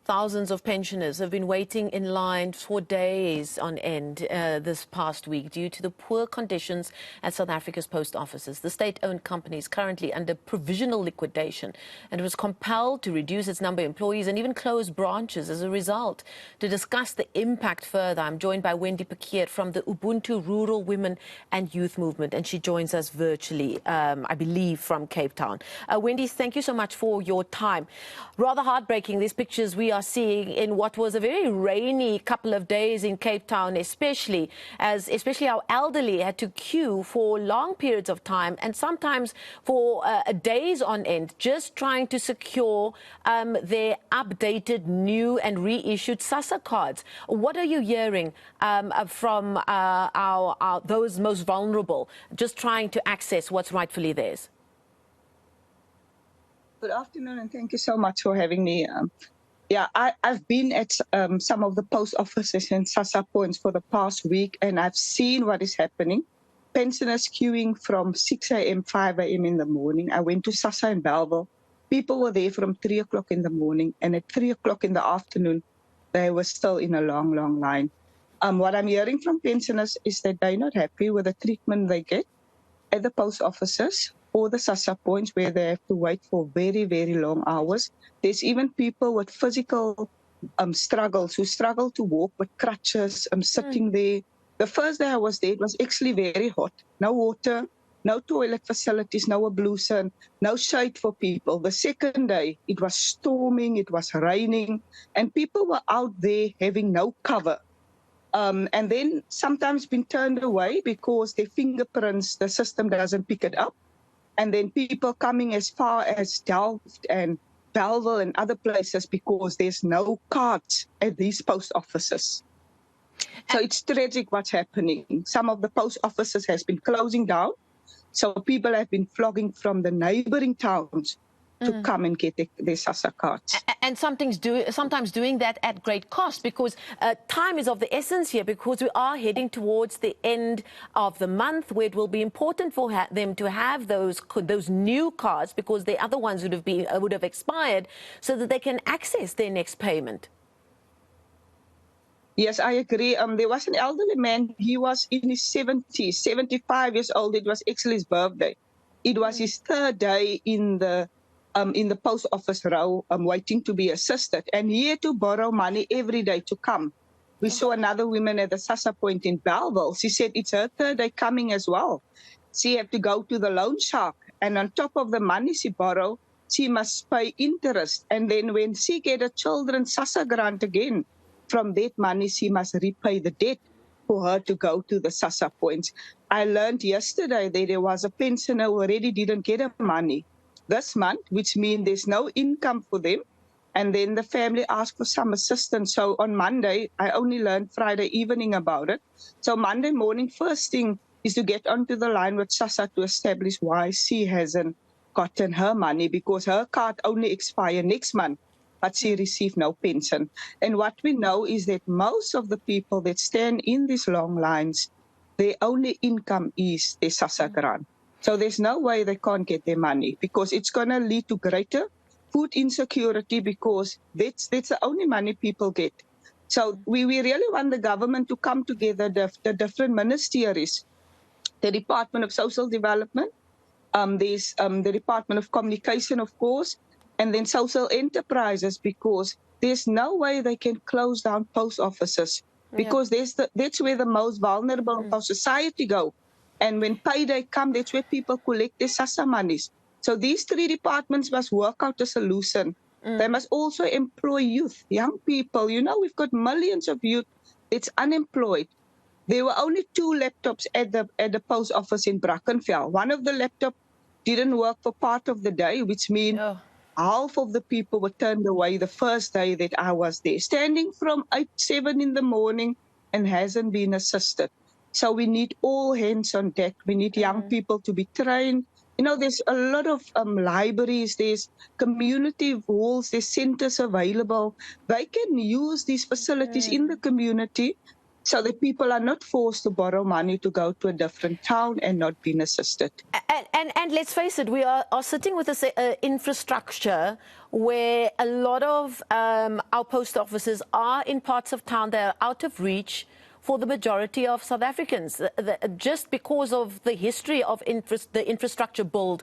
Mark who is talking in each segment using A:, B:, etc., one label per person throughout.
A: Thousands of pensioners have been waiting in line for days on end this past week due to the poor conditions at South Africa's post offices. The state-owned company is currently under provisional liquidation and was compelled to reduce its number of employees and even close branches as a result. To discuss the impact further, I'm joined by Wendy Pekeur from the Ubuntu Rural Women and Youth Movement, and she joins us virtually, I believe, from Cape Town. Wendy, thank you so much for your time. Rather heartbreaking, these pictures we are seeing in what was a very rainy couple of days in Cape Town, especially our elderly had to queue for long periods of time and sometimes for days on end, just trying to secure their updated, new and reissued SASSA cards. What are you hearing from those most vulnerable, just trying to access what's rightfully theirs?
B: Good afternoon, and thank you so much for having me. I've been at some of the post offices and SASSA points for the past week, and I've seen what is happening. Pensioners queuing from 6 a.m., 5 a.m. in the morning. I went to SASSA in Bellville. People were there from 3 o'clock in the morning, and at 3 o'clock in the afternoon, they were still in a long, long line. What I'm hearing from pensioners is that they're not happy with the treatment they get at the post offices or the SASSA points, where they have to wait for very, very long hours. There's even people with physical struggles who struggle to walk with crutches, sitting there. The first day I was there, it was actually very hot. No water, no toilet facilities, no ablution, no shade for people. The second day, it was storming, it was raining, and people were out there having no cover. And then sometimes been turned away because their fingerprints, the system doesn't pick it up. And then people coming as far as Delft and Bellville and other places because there's no cards at these post offices. So it's tragic what's happening. Some of the post offices has been closing down. So people have been flogging from the neighboring towns to come and get their SASSA cards.
A: And sometimes doing that at great cost, because time is of the essence here, because we are heading towards the end of the month where it will be important for them to have those new cards, because the other ones would have expired, so that they can access their next payment.
B: Yes, I agree. There was an elderly man. He was in his 70s, 75 years old. It was actually his birthday. It was his third day in the post office row, waiting to be assisted. And he had to borrow money every day to come. We saw another woman at the SASSA point in Bellville. She said it's her third day coming as well. She had to go to the loan shark. And on top of the money she borrowed, she must pay interest. And then when she get a children's SASSA grant again, from that money she must repay the debt for her to go to the SASSA points. I learned yesterday that there was a pensioner who already didn't get her money this month, which means there's no income for them. And then the family asked for some assistance. So on Monday, I only learned Friday evening about it. So Monday morning, first thing is to get onto the line with SASSA to establish why she hasn't gotten her money, because her card only expires next month, but she received no pension. And what we know is that most of the people that stand in these long lines, their only income is their SASSA grant. So there's no way they can't get their money, because it's going to lead to greater food insecurity, because that's the only money people get. So we really want the government to come together, the different ministries, the Department of Social Development, there's the Department of Communication, of course, and then social enterprises, because there's no way they can close down post offices, because that's where the most vulnerable of society go. And when payday comes, that's where people collect their SASSA monies. So these three departments must work out a solution. They must also employ youth, young people. You know, we've got millions of youth that's unemployed. There were only 2 laptops at the post office in Brackenfell. One of the laptops didn't work for part of the day, which means half of the people were turned away the first day that I was there, standing from 8, 7 in the morning and hasn't been assisted. So we need all hands on deck. We need young people to be trained. You know, there's a lot of libraries, there's community halls, there's centers available. They can use these facilities in the community so that people are not forced to borrow money to go to a different town and not being assisted.
A: And let's face it, we are sitting with this infrastructure where a lot of our post offices are in parts of town that are out of reach for the majority of South Africans, just because of the history of the infrastructure build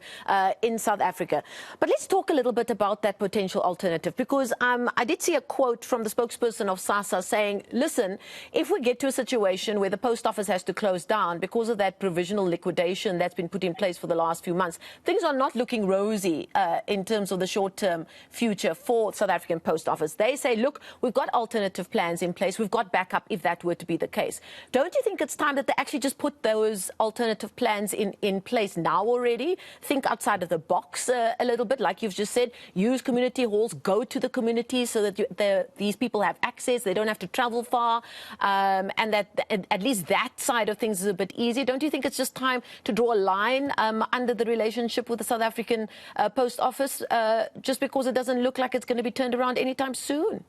A: in South Africa. But let's talk a little bit about that potential alternative, because I did see a quote from the spokesperson of SASSA saying, listen, if we get to a situation where the post office has to close down because of that provisional liquidation that's been put in place for the last few months, things are not looking rosy in terms of the short-term future for South African Post Office. They say, look, we've got alternative plans in place, we've got backup if that were to be the case. Don't you think it's time that they actually just put those alternative plans in place now already? Think outside of the box a little bit, like you've just said. Use community halls, go to the communities so that these people have access, they don't have to travel far, and that at least that side of things is a bit easier. Don't you think it's just time to draw a line under the relationship with the South African Post Office, just because it doesn't look like it's going to be turned around anytime soon?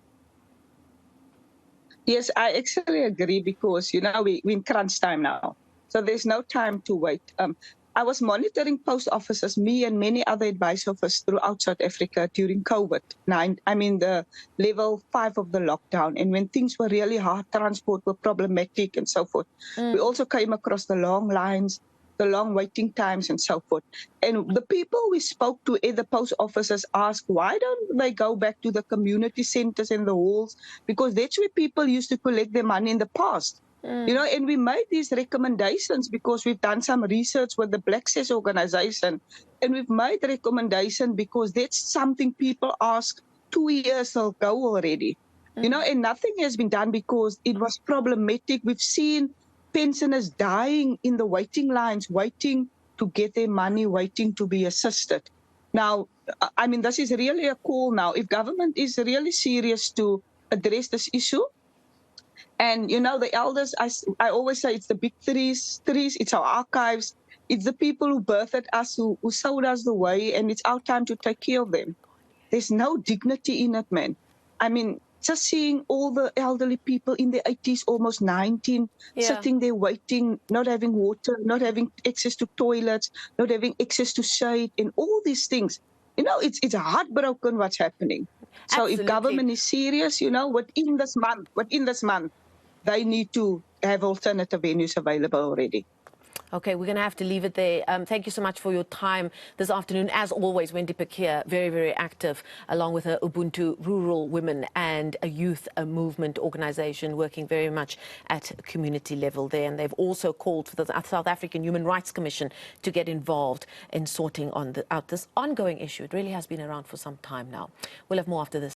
B: Yes, I actually agree, because, we're in crunch time now. So there's no time to wait. I was monitoring post offices, me and many other advice officers throughout South Africa during COVID. The level 5 of the lockdown. And when things were really hard, transport were problematic and so forth. We also came across the long lines, the long waiting times and so forth. And the people we spoke to at the post offices asked, why don't they go back to the community centers and the halls? Because that's where people used to collect their money in the past. And we made these recommendations because we've done some research with the Black Says organization. And we've made recommendation because that's something people asked 2 years ago already. And nothing has been done because it was problematic. We've seen pensioners dying in the waiting lines, waiting to get their money, waiting to be assisted. Now, this is really a call now. If government is really serious to address this issue, and, the elders, I always say it's the big threes, it's our archives, it's the people who birthed us, who showed us the way, and it's our time to take care of them. There's no dignity in it, man. Just seeing all the elderly people in their 80s, almost 19, sitting there waiting, not having water, not having access to toilets, not having access to shade, and all these things. It's heartbroken what's happening. So
A: Absolutely.
B: if government is serious, within this month, they need to have alternative venues available already.
A: Okay, we're going to have to leave it there. Thank you so much for your time this afternoon. As always, Wendy Pekeur, very, very active, along with her Ubuntu Rural Women and a youth movement organization working very much at community level there. And they've also called for the South African Human Rights Commission to get involved in sorting out this ongoing issue. It really has been around for some time now. We'll have more after this.